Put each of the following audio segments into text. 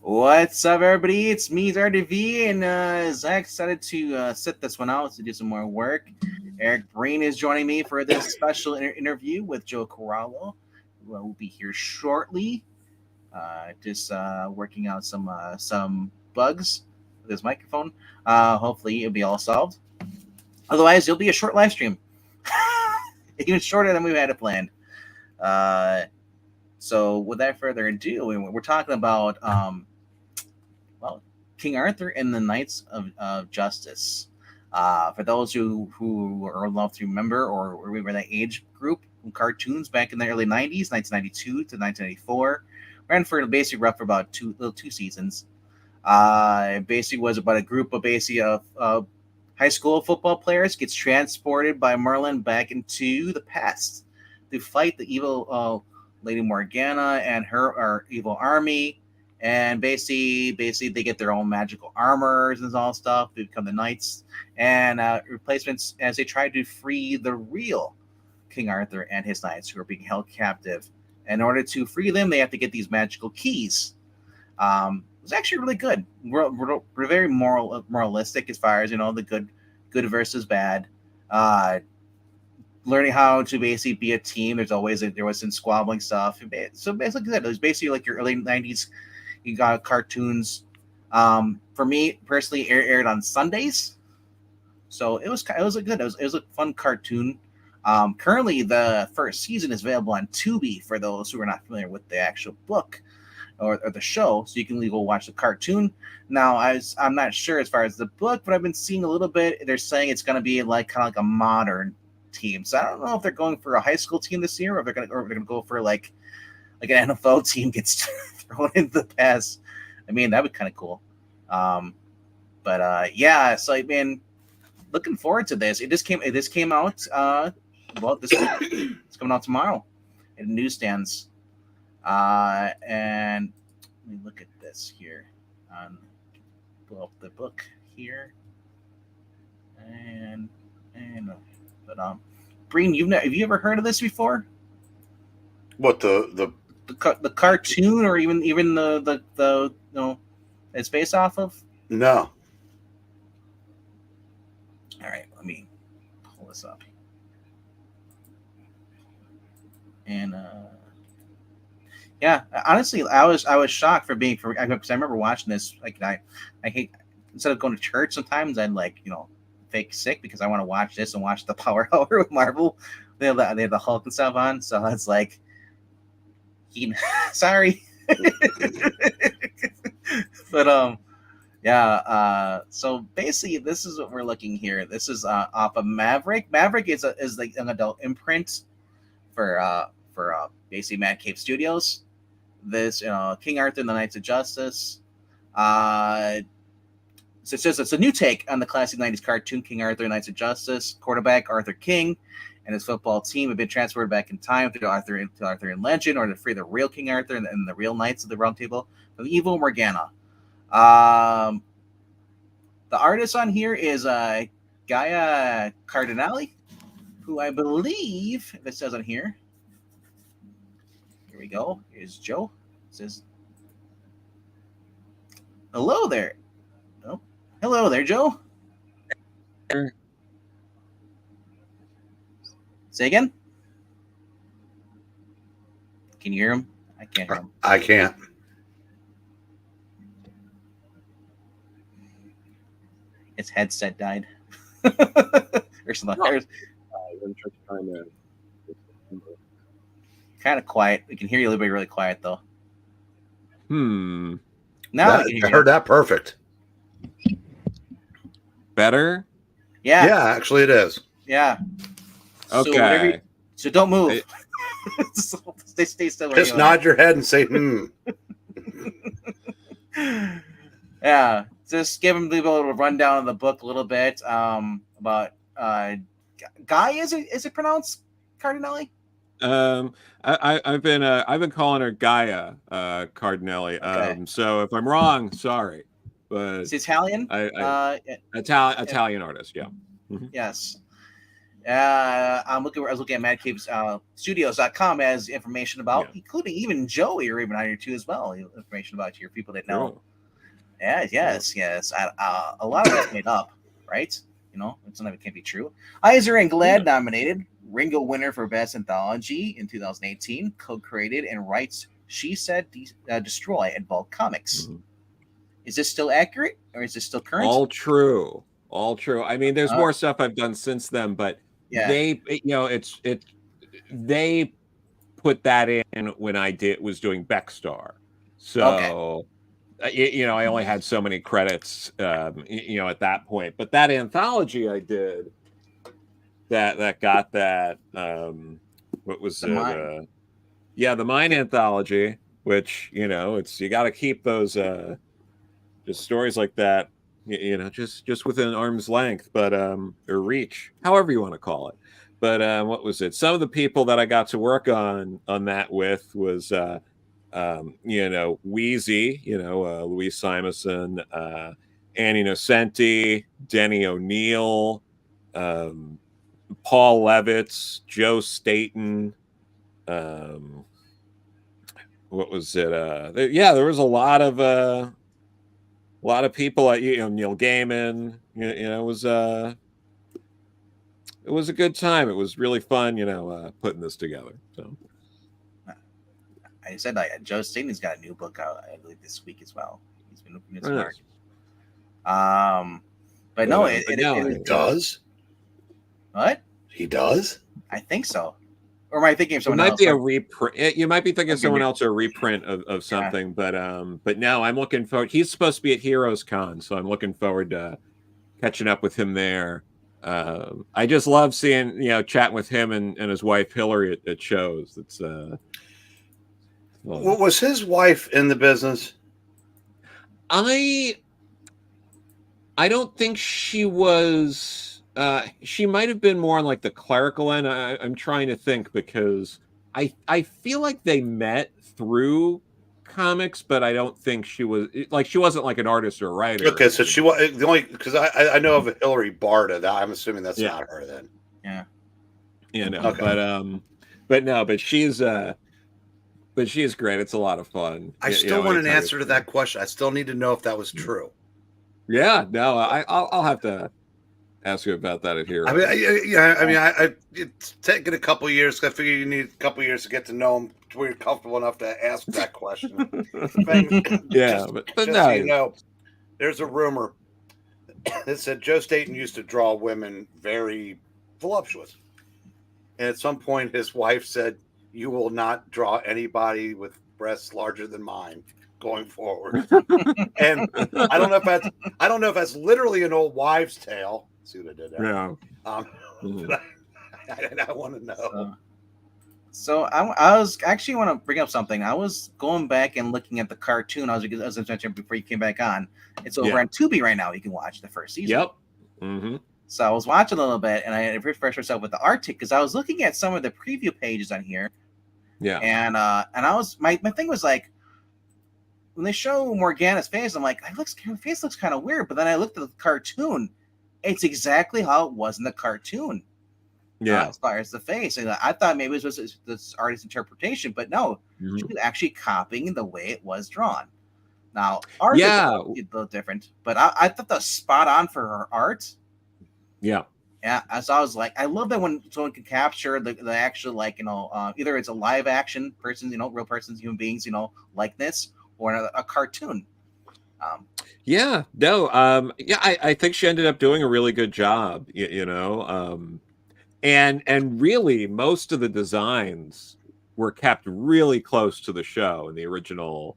What's up, everybody? It's me, RDV, and Zach decided to sit this one out to do some more work. Eric Breen is joining me for this special interview with Joe Corallo, who will be here shortly. Just working out some bugs with his microphone. Hopefully, it'll be all solved. Otherwise, it'll be a short live stream, even shorter than we had it planned. Uh, so, without further ado, we're talking about well, King Arthur and the Knights of Justice. For those who are old enough to remember or remember that age group, cartoons back in the early 90s, 1992 to 1994, ran for basically rough for about two seasons. It basically was about a group of basically high school football players gets transported by Merlin back into the past to fight the evil Lady Morgana and her evil army, and basically they get their own magical armors and all stuff. They become the knights and replacements as they try to free the real King Arthur and his knights who are being held captive. In order to free them, they have to get these magical keys. It was actually really good. We're very moralistic as far as the good versus bad. Learning how to basically be a team. There was some squabbling stuff. So basically, it was basically like your early '90s. You got cartoons. For me personally, aired on Sundays, so it was a fun cartoon. Currently, the first season is available on Tubi for those who are not familiar with the actual book or the show, so you can go watch the cartoon. Now, I'm not sure as far as the book, but I've been seeing a little bit. They're saying it's going to be like kind of like a modern team. So I don't know if they're going for a high school team this year, or if they're going to go for like an NFL team gets thrown in the past. I mean, that would be kind of cool. Yeah, so I mean, looking forward to this. This came out this week. It's coming out tomorrow in newsstands. And let me look at this here. Pull up the book here, and Breen, have you ever heard of this before? What the cartoon, or even the it's based off of? No. All right, let me pull this up. And yeah, honestly, I was shocked because I remember watching this. Like I hate, instead of going to church, sometimes I'd fake sick because I want to watch this and watch the Power Hour with Marvel. They have the Hulk and stuff on, so it's like, sorry. But yeah. So basically, this is what we're looking here. This is off of Maverick. Maverick is like an adult imprint for basically Mad Cave Studios. This King Arthur and the Knights of Justice. So it's a new take on the classic 90s cartoon King Arthur and Knights of Justice. Quarterback Arthur King and his football team have been transferred back in time to Arthur in Legend, or to free the real King Arthur and the real Knights of the Round Table from the evil Morgana. The artist on here is Gaia Cardinale, who I believe, if it says on here. Here we go. Here's Joe. It says, hello there. Oh, hello there, Joe. Say again. Can you hear him? I can't hear him. I can't. His headset died. Or something. Kind of quiet. We can hear you a little bit really quiet though. Now I heard that perfect. Better? Yeah. Yeah, actually it is. Yeah. Okay. So don't move. Stay still. Just nod your head and say, Yeah. Just give him a little rundown of the book a little bit. About Guy, is it pronounced Cardinale? I've been calling her Gaia Cardinale. Okay. So if I'm wrong, sorry. But It's Italian. Italian artist, yeah. Yes. I was looking at Mad Cave's Studios.com as information about, Yeah. including even Joey or even on here too as well. Information about your people that know. True. Yeah, yes. A lot of it's made up, right? You know, some of it can't be true. Eisner and GLAAD nominated. Ringo winner for Best Anthology in 2018. Co-created and writes She Said Destroy at Vault Comics. Mhm. Is this still accurate or is this still current? All true. All true. I mean, there's Uh, more stuff I've done since then, but Yeah. they put that in when I was doing Beckstar. Okay. So I only had so many credits at that point. But that anthology I did that got that what was The it? Mine. The Mine anthology, which it's you got to keep those just stories like that just within arm's length, but or reach, however you want to call it. But what was it? Some of the people that I got to work on that with was Wheezy, Louise Simonson, Annie Nocenti, Denny O'Neil, Paul Levitz, Joe Staten. What was it? There was a lot of people. Neil Gaiman. It was a good time. It was really fun. Putting this together. So. I said Joe Staten's got a new book out, I believe, this week as well. He's been looking at some Nice. art. But no, it does. What? He does? I think so. Or am I thinking of someone might else? Be a reprint. You might be thinking of someone else or a reprint of something, but no, I'm looking forward. He's supposed to be at Heroes Con, so I'm looking forward to catching up with him there. I just love seeing, chatting with him and his wife Hillary at shows. It's What was his wife in the business? I don't think she was. She might have been more on like the clerical end. I'm trying to think because I feel like they met through comics, but I don't think she wasn't like an artist or a writer. Okay, so she was the only because I know of Hillary Barta. I'm assuming that's not her then. Yeah. Okay. But she's great. It's a lot of fun. I still want an answer to that question. I still need to know if that was true. Yeah, no, I'll have to ask you about that at here. It's taken a couple of years. I figure you need a couple of years to get to know him to where you're comfortable enough to ask that question. So there's a rumor that said Joe Staten used to draw women very voluptuous, and at some point his wife said, "You will not draw anybody with breasts larger than mine going forward." And I don't know if that's literally an old wives' tale. See what I did there? Yeah. I want to know. So I was actually want to bring up something. I was going back and looking at the cartoon. As I mentioned before you came back on. It's over on Tubi right now. You can watch the first season. Yep. Mm-hmm. So I was watching a little bit, and I refreshed myself with the art because I was looking at some of the preview pages on here. Yeah. And I was my thing was like, when they show Morgana's face, I'm like, her face looks kind of weird. But then I looked at the cartoon. It's exactly how it was in the cartoon. Yeah. As far as the face. And I thought maybe it was this artist's interpretation, but no, she was actually copying the way it was drawn. Now, art is a little different, but I thought that was spot on for her art. Yeah. Yeah. So I was like, I love that when someone can capture the actual, either it's a live action person, real persons, human beings, likeness, or a cartoon. I think she ended up doing a really good job, and really most of the designs were kept really close to the show and the original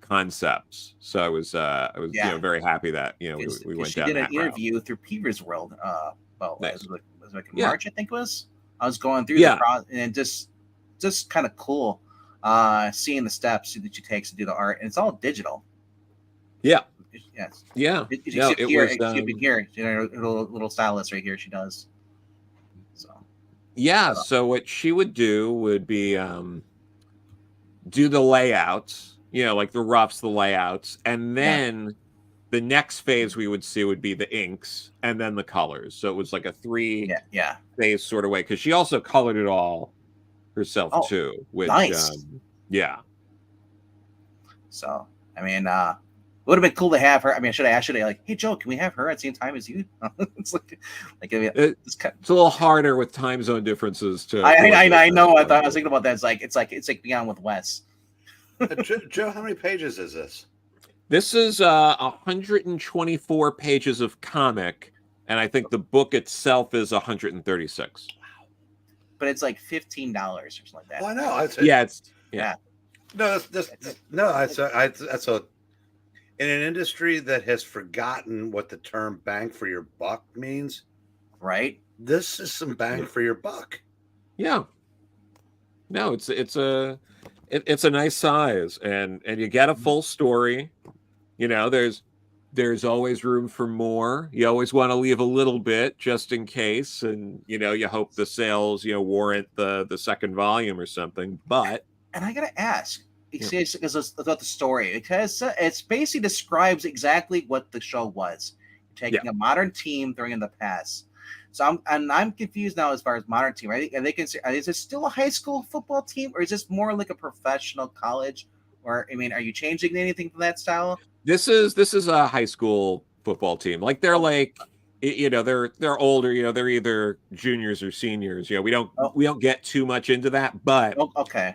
concepts. So I was very happy that we went down that route. She did an interview through Peter's World. Nice. It was like in March, I think it was. I was going through the process, and just kind of cool seeing the steps that she takes to do the art, and it's all digital. Yeah. Yes. Yeah. You can hear her little stylist right here. She does. So what she would do would be do the layouts, like the roughs, the layouts, and then the next phase we would see would be the inks and then the colors. So it was like a three Yeah. phase sort of way, because she also colored it all herself Oh, too, which nice. yeah. So I mean, it would have been cool to have her. I mean, should I actually like, hey Joe, can we have her at the same time as you? It's like I mean, It's a little harder with time zone differences to. I know. I thought I was thinking about that. It's like Beyond with Wes. Joe, how many pages is this? This is 124 pages of comic, and I think the book itself is 136. But it's like $15 or something like that. Well, I know. Yeah. No, that's a in an industry that has forgotten what the term "bang for your buck" means. Right. This is some bang for your buck. Yeah. No, it's a nice size, and you get a full story. You know, there's always room for more. You always want to leave a little bit just in case, and you hope the sales warrant the second volume or something. But and I gotta ask, because about the story, because it's basically describes exactly what the show was, taking a modern team during the past. So I'm confused now as far as modern team. Are they consider, is it still a high school football team, or is this more like a professional college? Or I mean, are you changing anything from that style? This is a high school football team. Like they're like, they're older. They're either juniors or seniors. We don't get too much into that, but okay.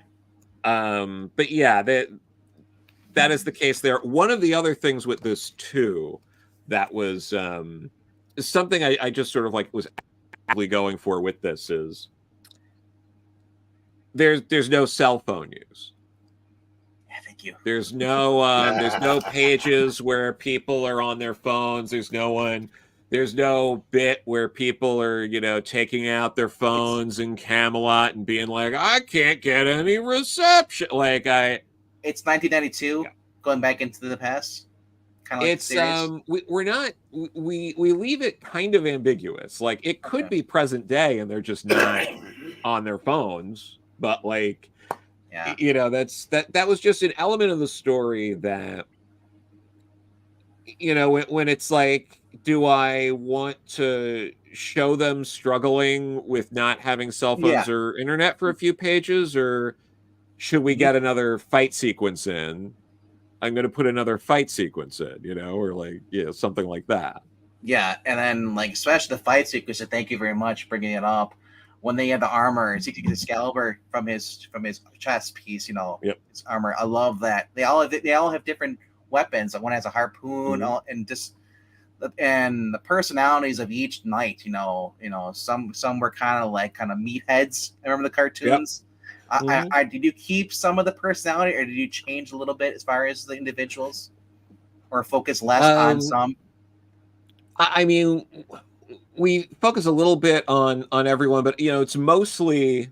But yeah, that is the case there. One of the other things with this too, that was something I just sort of like was actively going for with this is there's no cell phone use. Yeah, thank you. There's no pages where people are on their phones. There's no bit where people are, taking out their phones in Camelot and being like, I can't get any reception. It's 1992, going back into the past. Kind of like it's we're not we leave it kind of ambiguous. Like it could be present day and they're just not on their phones, but like that was just an element of the story that when it's like, do I want to show them struggling with not having cell phones or internet for a few pages, or should we get another fight sequence in? I'm going to put another fight sequence in, or like, something like that. Yeah, and then like especially the fight sequence. Thank you very much for bringing it up. When they had the armor and get Excalibur from his chest piece, his armor. I love that. They all have different weapons. One has a harpoon, and the personalities of each knight. Some were kind of meatheads. I remember the cartoons. Did you keep some of the personality, or did you change a little bit as far as the individuals, or focus less on some? I mean, we focus a little bit on everyone, but it's mostly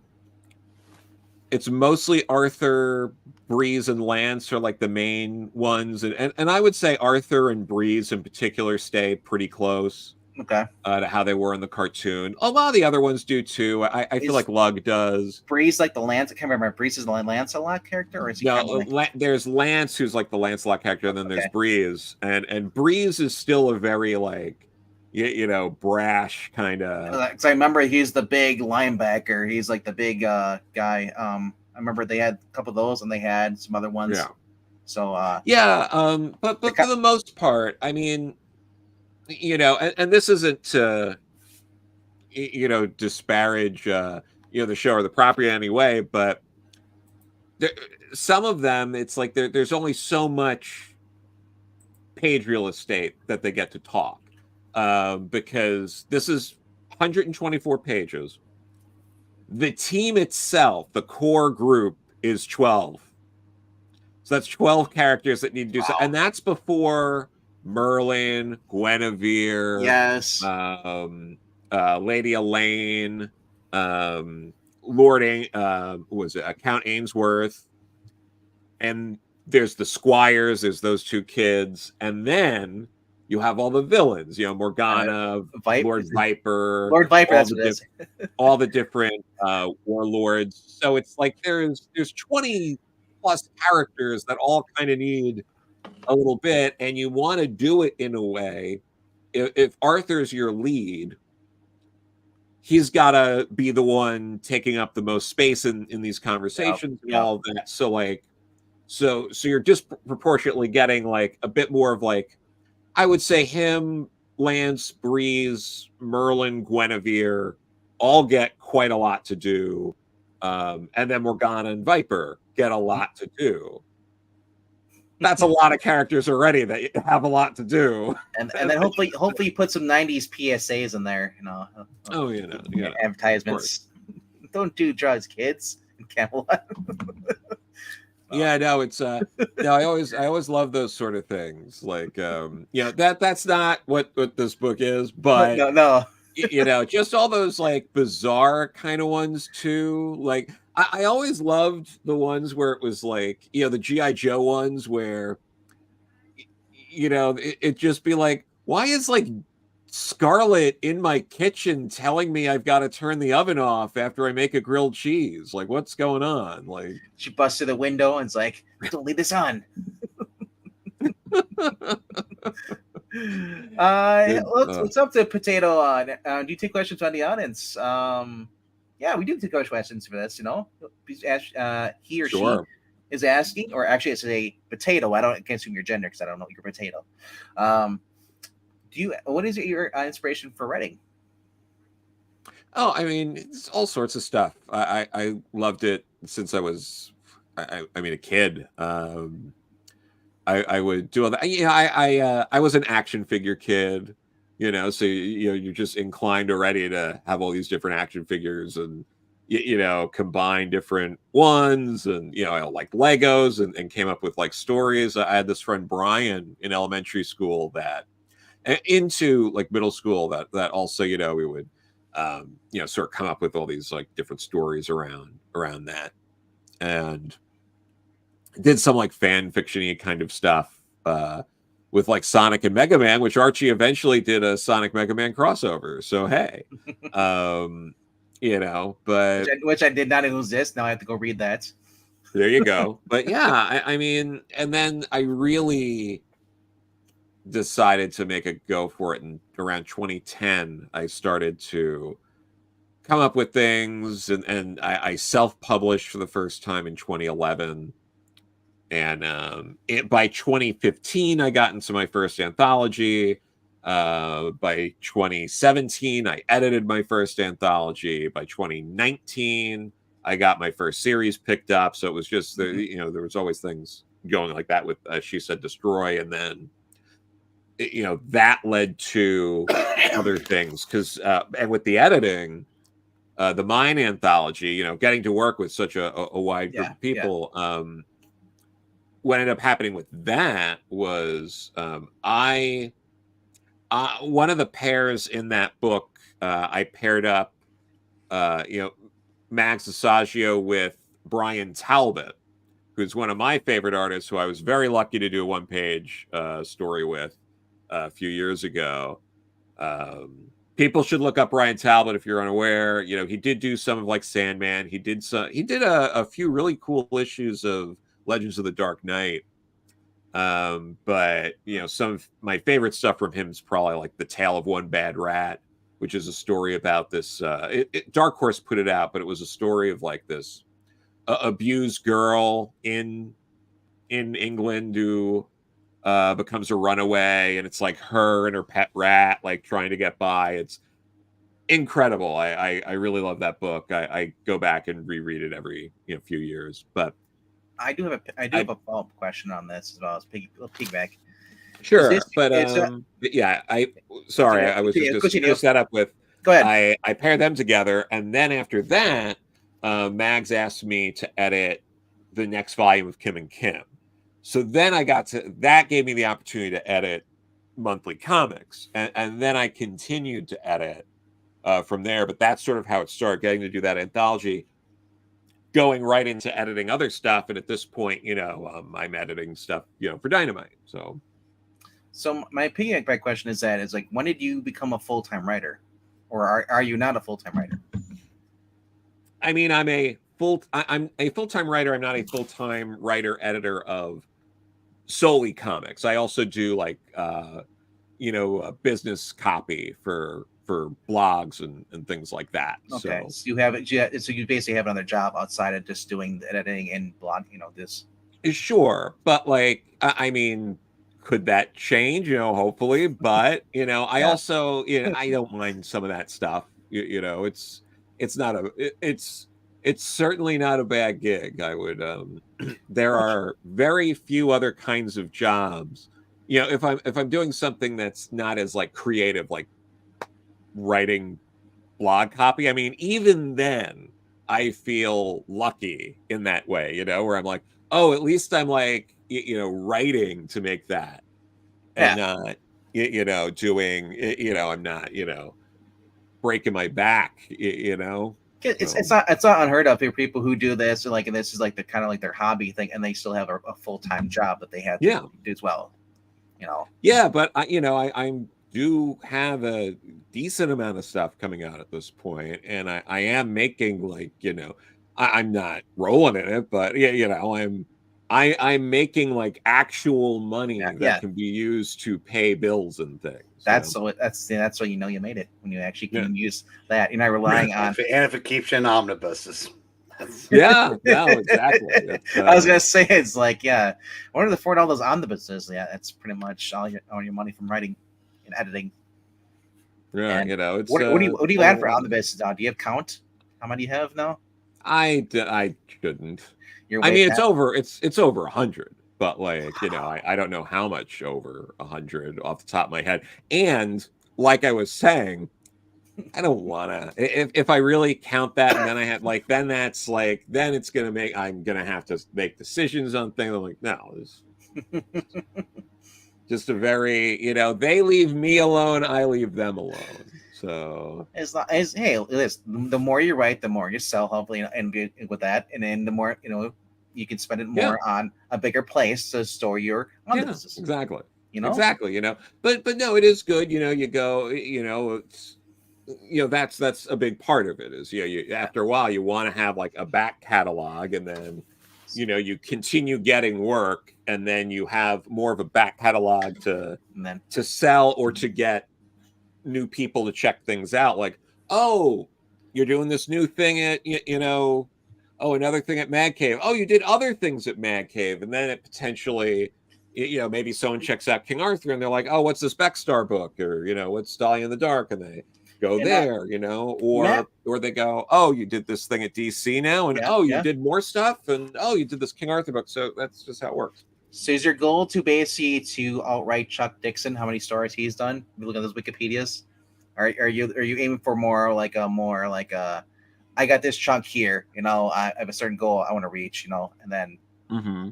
Arthur, Breeze, and Lance are like the main ones, and I would say Arthur and Breeze in particular stay pretty close. Okay. To how they were in the cartoon. A lot of the other ones do too. I feel like Lug does. Breeze like the Lance. I can't remember. Breeze is the Lancelot character, or is he? No, there's Lance, who's like the Lancelot character, and then there's Breeze, and Breeze is still a very like, brash kind of. Because I remember he's the big linebacker. He's like the big guy. I remember they had a couple of those, and they had some other ones. Yeah. So. But for the most part, I mean. And this isn't to, disparage, the show or the property in any way, but some of them, it's like there's only so much page real estate that they get to talk, because this is 124 pages. The team itself, the core group, is 12. So that's 12 characters that need to do so, and that's before Merlin, Guinevere, yes, Lady Elaine, Lord, was it Count Ainsworth, and there's the squires. There's those two kids, and then you have all the villains. Morgana, Lord Viper, That's what it is. all the different warlords. So it's like there's 20 plus characters that all kind of need a little bit, and you want to do it in a way. If Arthur's your lead, he's got to be the one taking up the most space in these conversations and all of that. So like, so you're disproportionately getting like a bit more of like, I would say him, Lance, Breeze, Merlin, Guinevere all get quite a lot to do. And then Morgana and Viper get a lot to do. That's a lot of characters already that have a lot to do. And then hopefully you put some 90s PSAs in there, Oh, advertisements. Don't do drugs, kids, in Camelot. Yeah, no, it's no, I always love those sort of things. Like that's not what this book is, but no. Just all those like bizarre kind of ones too. Like I always loved the ones where it was like, the G.I. Joe ones where it just be like, why is like Scarlet in my kitchen telling me I've got to turn the oven off after I make a grilled cheese? Like, what's going on? Like, she busts through the window and's like, don't leave this on. What's up to Potato? Do you take questions from the audience? Yeah, we do take questions for this. He or she is asking, or actually, it's a Potato. I can't assume your gender because I don't know your Potato. What is your inspiration for writing? Oh, I mean, it's all sorts of stuff. I loved it since I was, a kid. I would do all that. I was an action figure kid, so you're just inclined already to have all these different action figures and combine different ones, and I like Legos and came up with like stories. I had this friend Brian in elementary school that into like middle school that also we would sort of come up with all these like different stories around that, and did some like fan fiction-y kind of stuff with like Sonic and Mega Man, which Archie eventually did a Sonic Mega Man crossover. So hey, but which I did not exist. Now I have to go read that. There you go. But yeah, I mean, and then I really decided to make a go for it. And around 2010, I started to come up with things, and I self-published for the first time in 2011. And by 2015, I got into my first anthology. By 2017, I edited my first anthology. By 2019, I got my first series picked up. So it was just there was always things going like that with She Said Destroy, and then that led to other things because and with the editing, the Mine anthology, getting to work with such a wide group of people. What ended up happening with that was one of the pairs in that book, I paired up, Max Asagio with Brian Talbot, who's one of my favorite artists, who I was very lucky to do a one-page story with a few years ago. People should look up Brian Talbot if you're unaware. He did do some of like Sandman. He did a few really cool issues of Legends of the Dark Knight. But some of my favorite stuff from him is probably like The Tale of One Bad Rat, which is a story about this. Dark Horse put it out, but it was a story of like this abused girl in England who becomes a runaway, and it's like her and her pet rat like trying to get by. It's incredible. I really love that book. I go back and reread it every few years. But I do have a follow-up question on this as well as piggyback. Sure, but yeah, I was just set up with. Go ahead. I paired them together, and then after that, Mags asked me to edit the next volume of Kim and Kim. So then that gave me the opportunity to edit monthly comics, and then I continued to edit from there. But that's sort of how it started, getting to do that anthology, going right into editing other stuff. And at this point, I'm editing stuff, for Dynamite. So my piggyback question is like, when did you become a full-time writer, or are you not a full-time writer? I mean, I'm a full-time writer. I'm not a full-time writer editor of solely comics. I also do like business copy for blogs and things like that. Okay, So so you have it. So you basically have another job outside of just doing the editing and blog. This. sure, but like I mean, could that change? Hopefully, but I Yeah, also I don't mind some of that stuff. It's not it's certainly not a bad gig. I would there okay. are very few other kinds of jobs. If I'm doing something that's not as like creative, like writing blog copy. I mean, even then, I feel lucky in that way, where I'm like, oh, at least I'm like, writing to make that and Yeah, not, doing, I'm not, breaking my back, it's So, not unheard of for people who do this, and this is like the kind of like their hobby thing, and they still have a full time job that they have to yeah. do as well. You know. Yeah, but I do have a decent amount of stuff coming out at this point, and I am making like I'm not rolling in it, but yeah, I'm making like actual Yeah, money that yeah. can be used to pay bills and things. That's when you made it, when you actually Yeah, can use that. You're not relying And on. if it keeps you in omnibuses, that's yeah, no, exactly. That's I was gonna say, it's like, yeah, what are the $4 on the business? Yeah, that's pretty much all your money from writing and editing. yeah, And it's what do you a add for lot on the of, business now? Do you have count? How many do you have now? I shouldn't. You're I way mean, past. it's over 100, but like I don't know how much over 100 off the top of my head. And like I was saying, I don't want to. If I really count that, and then I had like, then that's like, then it's gonna make I'm gonna have to make decisions on things. I'm like, no, it's just a very they leave me alone, I leave them alone. So It's not. It's, hey, listen, the more you write, the more you sell, hopefully, with that, and then the more you can spend it yeah, more on a bigger place to store your on the yeah, business. exactly. You know. Exactly, but no, it is good, you go, it's that's a big part of it is you Yeah. after a while you want to have like a back catalog, and then you continue getting work, and then you have more of a back catalog And then to sell or to get new people to check things out, like, oh, you're doing this new thing at oh, another thing at Mad Cave. Oh, you did other things at Mad Cave, and then it potentially, maybe someone checks out King Arthur, and they're like, oh, what's this Beckstar book, or what's Dolly in the Dark, and they go and there, Matt. or they go, oh, you did this thing at DC now, and Yeah, oh, you yeah. did more stuff, and oh, you did this King Arthur book. So that's just how it works. So is your goal to basically to outright Chuck Dixon how many stories he's done? You look at those Wikipedias. Are you aiming for more like a I got this chunk here, I have a certain goal I want to reach, and then Mm-hmm.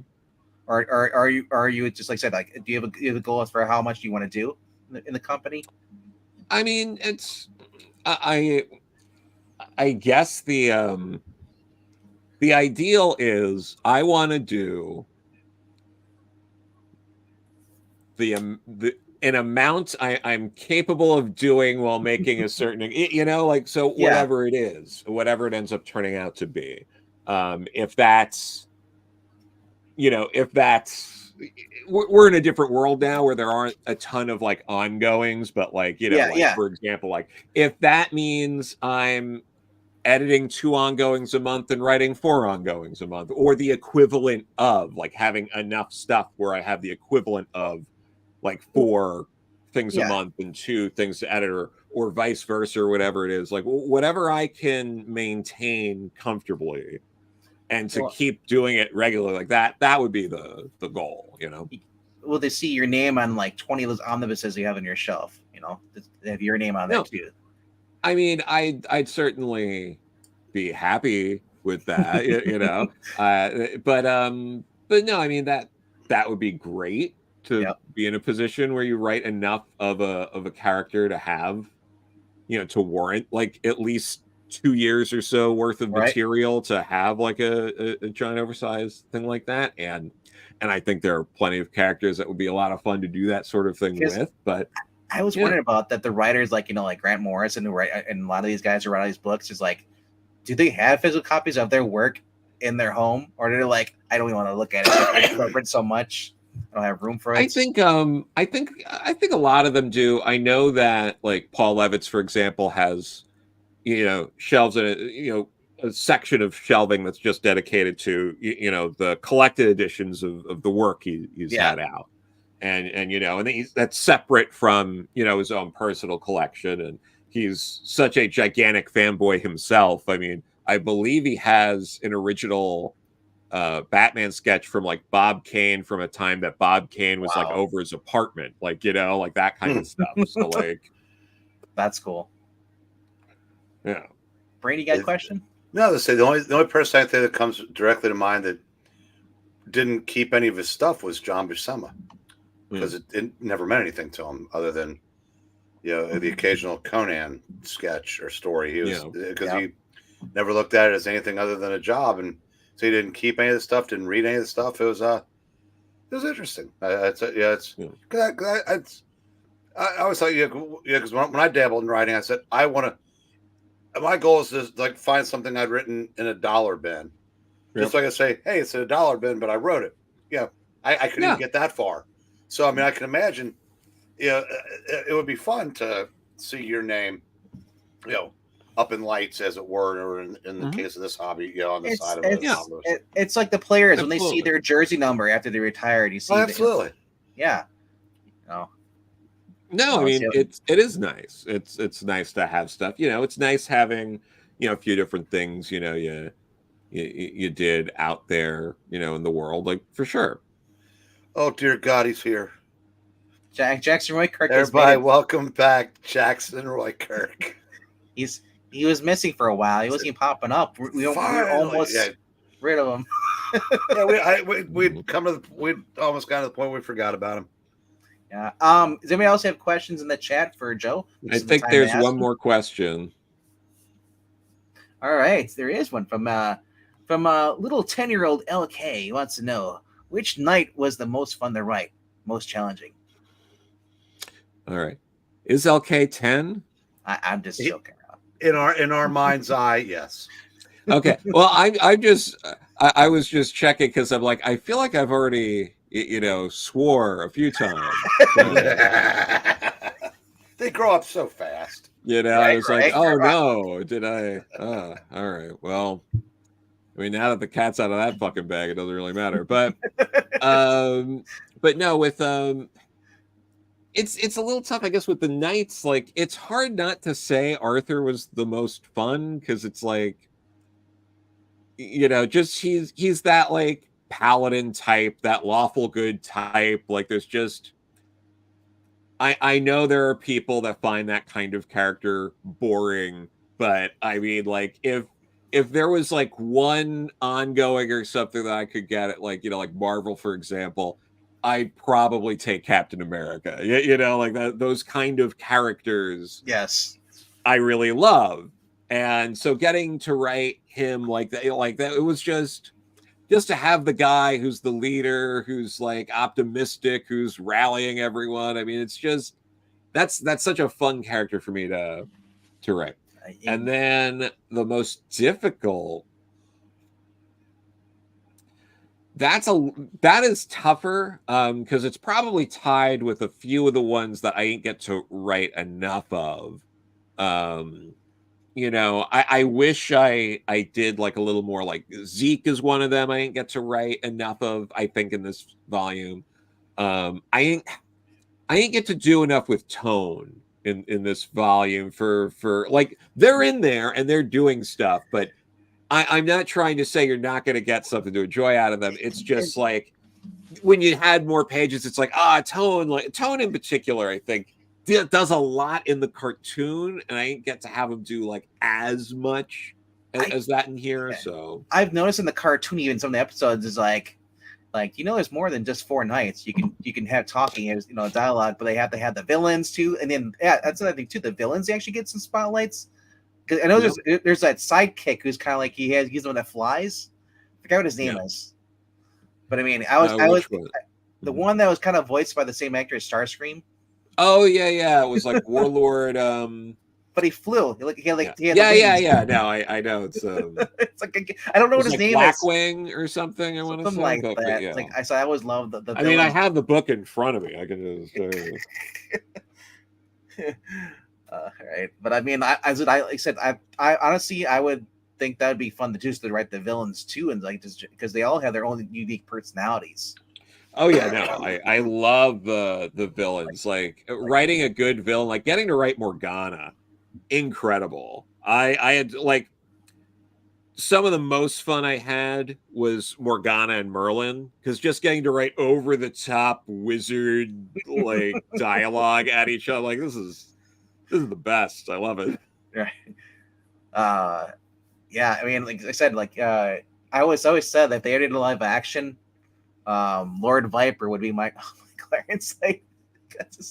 or are you just like I said, like do you have a goal as for how much you want to do in the company? I mean, I I guess the ideal is I want to do the an amount I'm capable of doing while making a certain, like, so Yeah, whatever it is, whatever it ends up turning out to be. If that's, if that's, we're in a different world now where there aren't a ton of like ongoings, but like, yeah, like yeah. for example, like if that means I'm editing 2 ongoings a month and writing 4 ongoings a month, or the equivalent of like having enough stuff where I have the equivalent of like 4 things a Yeah. month and 2 things to edit, or vice versa, or whatever it is, like whatever I can maintain comfortably and to Well, keep doing it regularly, like that would be the goal. will they see your name on like 20 of those omnibuses you have on your shelf? They have your name on there No, too. I mean, I'd certainly be happy with that, but no, I mean, that would be great to Yeah. be in a position where you write enough of a character to have, to warrant like at least 2 years or so worth of Right. material to have like a giant oversized thing like that. And I think there are plenty of characters that would be a lot of fun to do that sort of thing Because with, but I was yeah. wondering about that. The writers, like like Grant Morrison, who write, and a lot of these guys who write all these books, is like, do they have physical copies of their work in their home, or they're like, I don't even want to look at it. It's corporate so much. I don't have room for it. I think a lot of them do. I know that like Paul Levitz, for example, has shelves in a section of shelving that's just dedicated to the collected editions of the work he's had out, and that's separate from his own personal collection, and he's such a gigantic fanboy himself. I mean, I believe he has an original Batman sketch from like Bob Kane from a time that Bob Kane was like over his apartment, like like that kind of stuff. So like, that's cool. Yeah. Brady, got a question? No, they say the only person I think that comes directly to mind that didn't keep any of his stuff was John Buscema, because it never meant anything to him other than the occasional Conan sketch or story. He was because he never looked at it as anything other than a job, and so he didn't keep any of the stuff, didn't read any of the stuff. It was interesting. I always thought because when I dabbled in writing, I said I want to. My goal is to like find something I'd written in a dollar bin, just so I can say, "Hey, it's in a dollar bin, but I wrote it." Yeah, I couldn't even get that far. So I mean, I can imagine, it would be fun to see your name, up in lights, as it were, or in the case of this hobby, on the side of it. It's like the players when they see their jersey number after they retired. You see, absolutely, No, I mean it is nice. It's nice to have stuff. It's nice having a few different things. You did out there. In the world, like for sure. Oh dear God, he's here. Jackson Roy Kirk. Everybody, welcome back, Jackson Roy Kirk. He was missing for a while. He wasn't even popping up. We're almost rid of him. We'd almost got to the point where we forgot about him. Yeah. Does anybody else have questions in the chat for Joe? I think there's one more question. All right, there is one from little 10-year-old LK. He wants to know which night was the most fun to write, most challenging. All right, is LK 10? I'm just joking. In our mind's eye, yes. Okay. Well, I was just checking because I'm like, I feel like I've already swore a few times. They grow up so fast. I was like, oh no, did I? All right. Well, I mean, now that the cat's out of that fucking bag, it doesn't really matter. But no, with it's a little tough, I guess, with the Knights. Like, it's hard not to say Arthur was the most fun because it's like, just he's that like paladin type, that lawful good type. Like, there's just I know there are people that find that kind of character boring, but I mean, like, if there was like one ongoing or something that I could get at, like, like Marvel, for example, I'd probably take Captain America. Like that, those kind of characters. Yes, I really love. And so getting to write him like that, it was just to have the guy who's the leader, who's like optimistic, who's rallying everyone. I mean, it's just that's such a fun character for me to write. And then the most difficult, that is tougher, because it's probably tied with a few of the ones that I didn't get to write enough of. I wish I did like a little more. Like Zeke is one of them I didn't get to write enough of, I think, in this volume. I didn't get to do enough with Tone in this volume for like, they're in there and they're doing stuff, but I'm not trying to say you're not going to get something to enjoy out of them. It's just like when you had more pages, it's like, Tone in particular, I think does a lot in the cartoon, and I didn't get to have him do like as much as that in here. Yeah. So I've noticed in the cartoon, even some of the episodes is like there's more than just 4 nights. You can have talking as dialogue, but they have to have the villains too. And then that's another thing too. The villains actually get some spotlights. Because I know there's that sidekick who's kind of like he's the one that flies. I forgot what his name is. But I mean, I was the one that was kind of voiced by the same actor as Starscream. Oh yeah, it was like Warlord. but he flew. He had the yeah. wings. No, I know it's It's like I don't know what it's his like name is. Blackwing or something. I want to Something say, like but that. yeah. It's like I always love the I mean, I villains. have the book in front of me. I can just. Right, but I mean, like I said, I honestly, I would think that'd be fun to just to write the villains too, and like just because they all have their own unique personalities. Oh yeah, no, I love the villains. Like Like writing a good villain, like getting to write Morgana, incredible. I had like some of the most fun I had was Morgana and Merlin because just getting to write over the top wizard like dialogue at each other, like this is the best. I love it. right. Uh, yeah, I mean, like I said, I always said that if they did a live action, Lord Viper would be my Clarence. Like,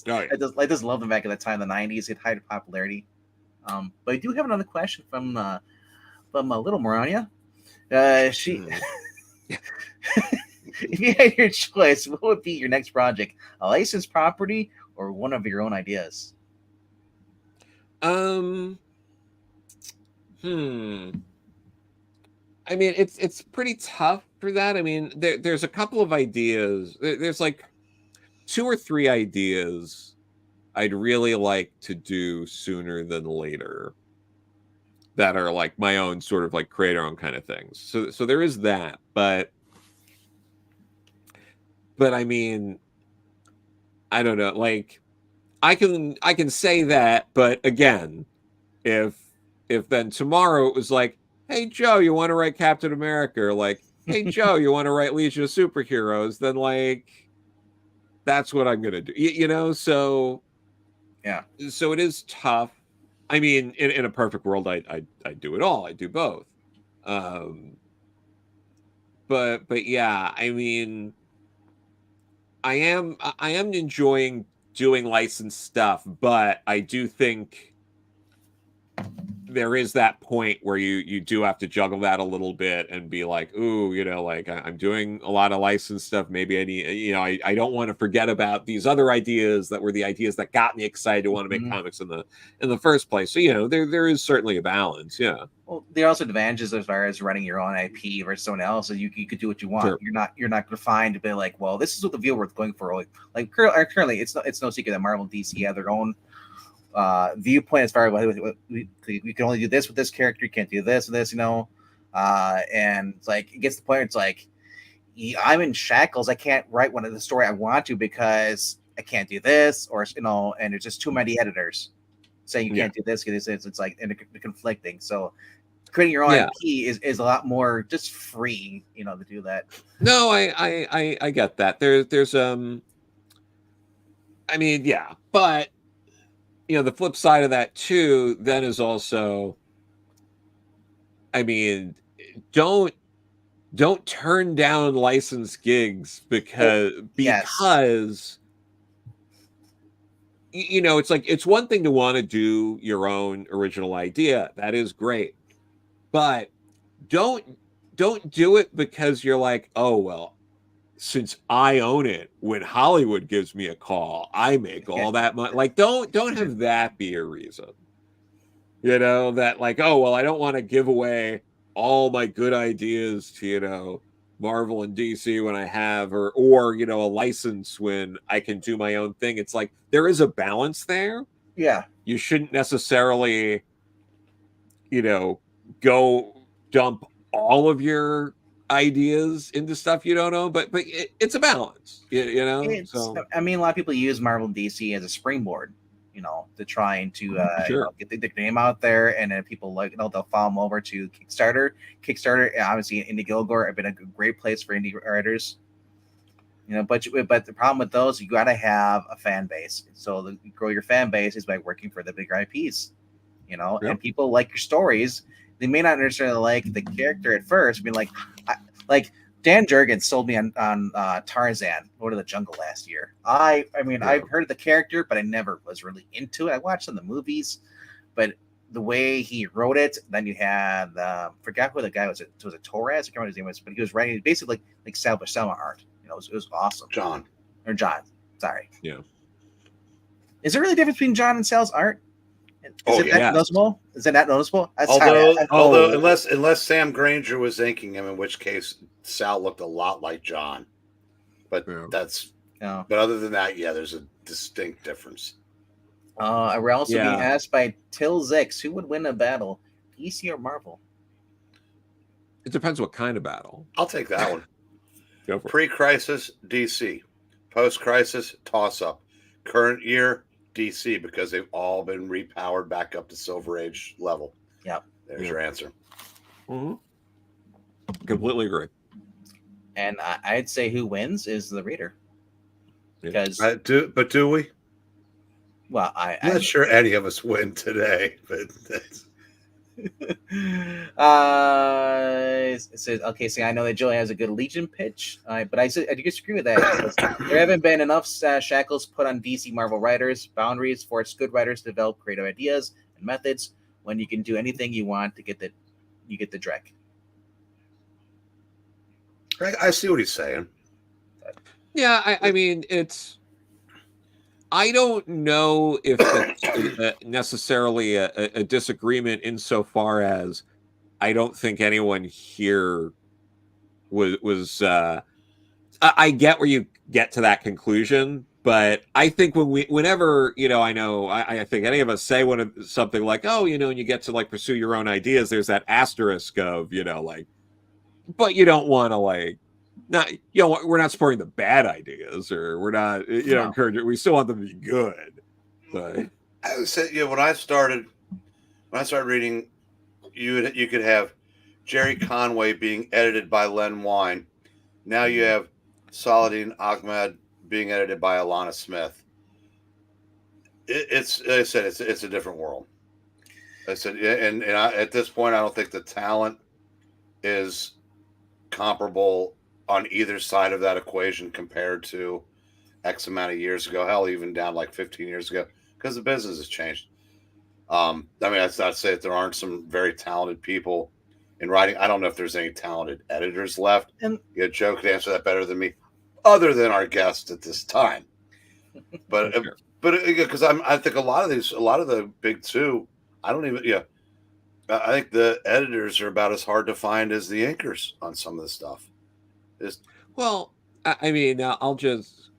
Oh yeah. I just love them back at the time, the '90s. It had popularity. But I do have another question from Little Marania. She, Mm. if you had your choice, what would be your next project? A licensed property or one of your own ideas? Um. Hmm. I mean, it's pretty tough for that. I mean, there's a couple of ideas. There's like two or three ideas I'd really like to do sooner than later that are like my own sort of like create our own kind of things. So there is that, but I mean, I don't know. Like I can say that, but again, if if then tomorrow it was like, hey Joe, you want to write Captain America? Or like, hey Joe, you want to write Legion of Superheroes? Then like that's what I'm gonna do. You know, Yeah, so it is tough. I mean, in a perfect world, I do it all. I do both. Um, but yeah, I mean, I am enjoying doing licensed stuff, but I do think there is that point where you do have to juggle that a little bit and be like, ooh, you know, like I'm doing a lot of licensed stuff. Maybe I need, you know, I don't want to forget about these other ideas that were the ideas that got me excited to want to make hmm comics in the first place. So you know, there is certainly a balance. Yeah, well, there are also advantages as far as running your own IP versus someone else. So you could do what you want. sure. You're not confined to be like, well, this is what the viewer is going for. Currently, it's no secret that Marvel and DC have their own viewpoint as far as we can only do this with this character. You can't do this with this, you know. And it's like it gets to the point where it's like I'm in shackles. I can't write one of the story I want to because I can't do this, or you know, and there's just too many editors saying you Yeah, can't do this. It's like and it's conflicting. So creating your own yeah. IP is a lot more just free, you know, to do that. No, I get that. There's I mean, yeah, but you know, the flip side of that too then is also, I mean, don't don't turn down licensed gigs Oh, yes, because you know it's like it's one thing to want to do your own original idea. That is great, but don't don't do it because you're like, oh well, since I own it, when Hollywood gives me a call, I make yeah, all that money. Like don't have that be a reason. You know, that like, oh well, I don't want to give away all my good ideas to, you know, Marvel and DC when I have or you know, a license when I can do my own thing. It's like there is a balance there. yeah. You shouldn't necessarily, you know, go dump all of your ideas into stuff you don't know, but it's a balance, you know. It's So I mean a lot of people use Marvel and DC as a springboard, you know, to try and to you know sure, get their name out there, and then people like you know they'll follow them over to Kickstarter. Kickstarter, obviously, Indie Gilgore have been a great place for indie writers. You know, but the problem with those, you got to have a fan base. So you grow your fan base is by working for the bigger IPs. You know, yep, and people like your stories. They may not necessarily like the character at first. Being like Dan Jurgens sold me on Tarzan, Lord of the Jungle last year. I mean, yeah, I've heard of the character, but I never was really into it. I watched some of the movies, but the way he wrote it, then you had forgot who the guy was. It was it Torres? I can't remember his name was, but he was writing basically like Salvador Selma art. You know, it was awesome. John. Or John, sorry. yeah. Is there really a difference between John and Sal's art? Is Oh it yeah. that noticeable? Is it that noticeable? That's Although unless Sam Granger was inking him, in which case Sal looked a lot like John. But Yeah. no. but other than that, yeah, there's a distinct difference. We're also being Yeah. asked by Till Zix, who would win a battle, DC or Marvel? It depends what kind of battle. I'll take that one. Go for it. Pre-crisis, DC. Post-crisis, toss-up. Current year, DC, because they've all been repowered back up to Silver Age level. Yep. There's your answer. Mm-hmm. Completely agree. And I'd say who wins is the reader. Because do we? well, I'm not sure any of us win today, but it says okay. So I know that Joey has a good Legion pitch, but I disagree with that. Because there haven't been enough shackles put on DC Marvel writers. Boundaries force good writers to develop creative ideas and methods. When you can do anything you want to get the Drek. I see what he's saying. Yeah, I mean, it's. I don't know if it's necessarily a disagreement insofar as I don't think anyone here was. I get where you get to that conclusion, but I think whenever I think any of us say something like, oh, and you get to like pursue your own ideas, there's that asterisk of like, but you don't want to like. Not we're not supporting the bad ideas, or we're not encouraging. We still want them to be good. But I would say, when I started reading, you could have Jerry Conway being edited by Len Wein. Now you have Saladin Ahmed being edited by Alana Smith. It's like I said, it's a different world. I said, and at this point, I don't think the talent is comparable on either side of that equation compared to X amount of years ago. Hell, even down like 15 years ago, because the business has changed. I mean, that's not to say that there aren't some very talented people in writing. I don't know if there's any talented editors left. And Joe could answer that better than me, other than our guest at this time. But sure. Because I think a lot of the big two, I don't even I think the editors are about as hard to find as the inkers on some of the stuff. Well, I mean, I'll just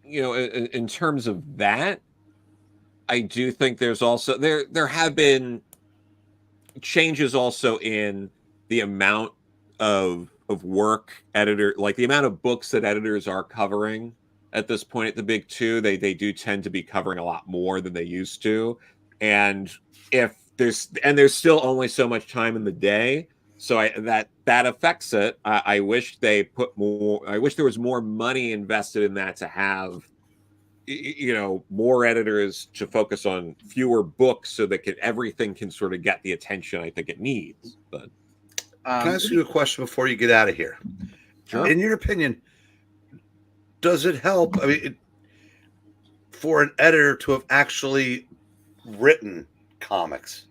in terms of that, I do think there's also there have been changes also in the amount of work like the amount of books that editors are covering at this point at the big two. They do tend to be covering a lot more than they used to, and there's still only so much time in the day, so that affects it. I wish they put more. I wish there was more money invested in that to have more editors to focus on fewer books so that everything can sort of get the attention I think it needs. But can I ask you a question before you get out of here? Sure. In your opinion, does it help? I mean, for an editor to have actually written comics?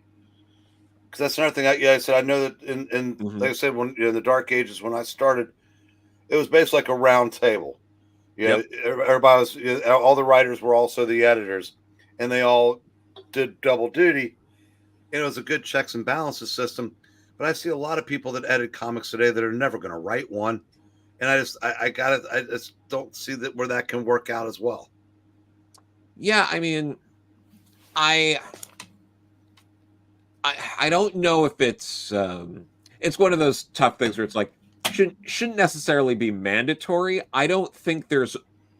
Because that's another thing. I said I know that in like I said, when in the Dark Ages when I started, it was basically like a round table. Everybody was, all the writers were also the editors, and they all did double duty. And it was a good checks and balances system. But I see a lot of people that edit comics today that are never going to write one, and I just don't see that where that can work out as well. Yeah, I mean, I don't know if it's one of those tough things where it's like shouldn't necessarily be mandatory. I don't think there's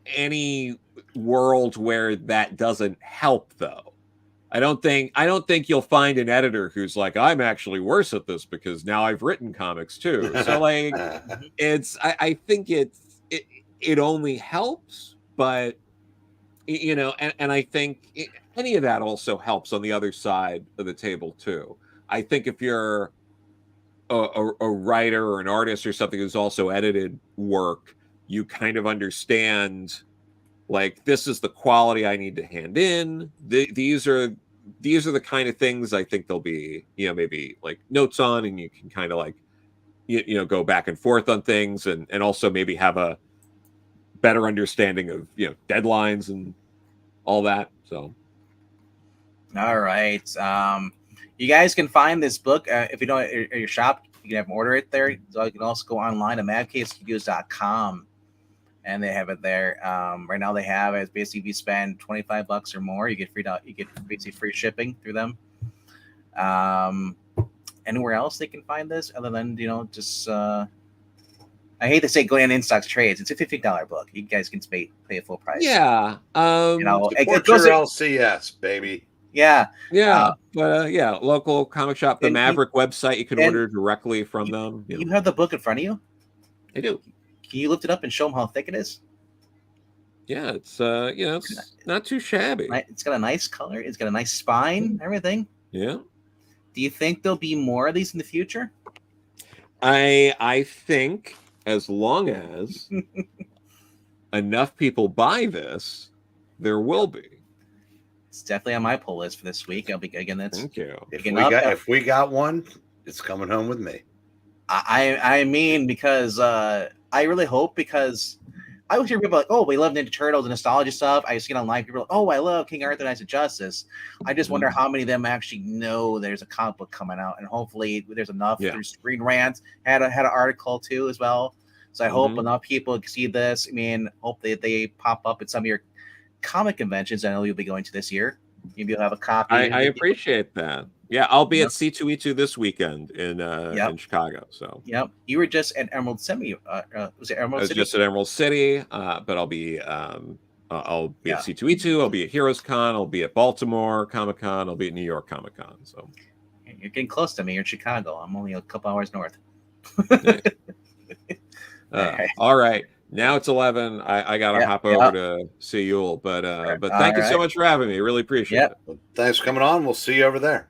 any world where that doesn't help, though. I don't think you'll find an editor who's like, I'm actually worse at this because now I've written comics too. So like, I think it only helps, but and I think any of that also helps on the other side of the table too. I think if you're a writer or an artist or something who's also edited work, you kind of understand like this is the quality I need to hand in. These are the kind of things I think there'll be maybe like notes on, and you can kind of like go back and forth on things, and also maybe have a better understanding of deadlines and all that. So All right. You guys can find this book if you don't at your shop. You can have them order it there. So you can also go online to madcavestudios.com and they have it there. Right now they have it. Basically, if you spend $25 or more, you get you get basically free shipping through them. Um, Anywhere else they can find this other than just I hate to say going on in stocks trades. It's a $15 book. You guys can pay a full price. Yeah. It Support goes. your LCS, baby. Yeah. Yeah, but yeah, local comic shop, the And Maverick website, you can and order directly from you, them. you have the book in front of you. They do. Can you lift it up and show them how thick it is? Yeah, it's it's not too shabby. It's got a nice color. It's got a nice spine. Everything. Yeah. Do you think there'll be more of these in the future? I think as long as enough people buy this, there will be. It's definitely on my pull list for this week. I'll be again. That's Thank you. If we got one, it's coming home with me. I mean, because I really hope, because I always hear people like, oh, we love Ninja Turtles and nostalgia stuff. I see it online. People are like, oh, I love King Arthur Knights of Justice. I just wonder how many of them actually know there's a comic book coming out, and hopefully there's enough. Yeah. Through Screen Rant had an article too as well. So I hope enough people see this. I mean, hope they pop up at some of your comic conventions. I know you'll be going to this year. Maybe you'll have a copy. I appreciate that. Yeah, I'll be at C2E2 this weekend in Chicago. So you were just at Emerald City. Was it Emerald City? I was just at Emerald City, but I'll be at C2E2. I'll be at Heroes Con. I'll be at Baltimore Comic Con. I'll be at New York Comic Con. So you're getting close to me. You're in Chicago. I'm only a couple hours north. All right. Now it's 11. I gotta hop over to see Yule, but thank you so much for having me. Really appreciate it. Well, thanks for coming on. We'll see you over there.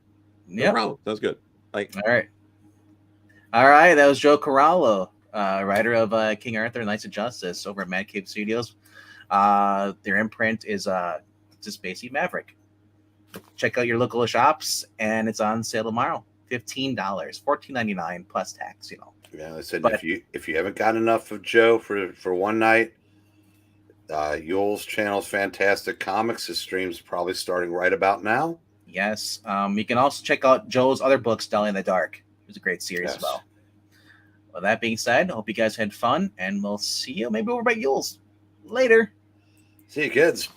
No problem. That's good. All right. That was Joe Corallo, writer of King Arthur Knights of Justice over at Mad Cave Studios. Their imprint is just basically Maverick. Check out your local shops, and it's on sale tomorrow. $15, $14.99 plus tax. Yeah, I said, if you haven't got enough of Joe for one night, Yule's channel's Fantastic Comics. His stream's probably starting right about now. Yes. You can also check out Joe's other books, Dolly in the Dark. It was a great series as well. Well, that being said, I hope you guys had fun, and we'll see you maybe over by Yule's later. See you, kids.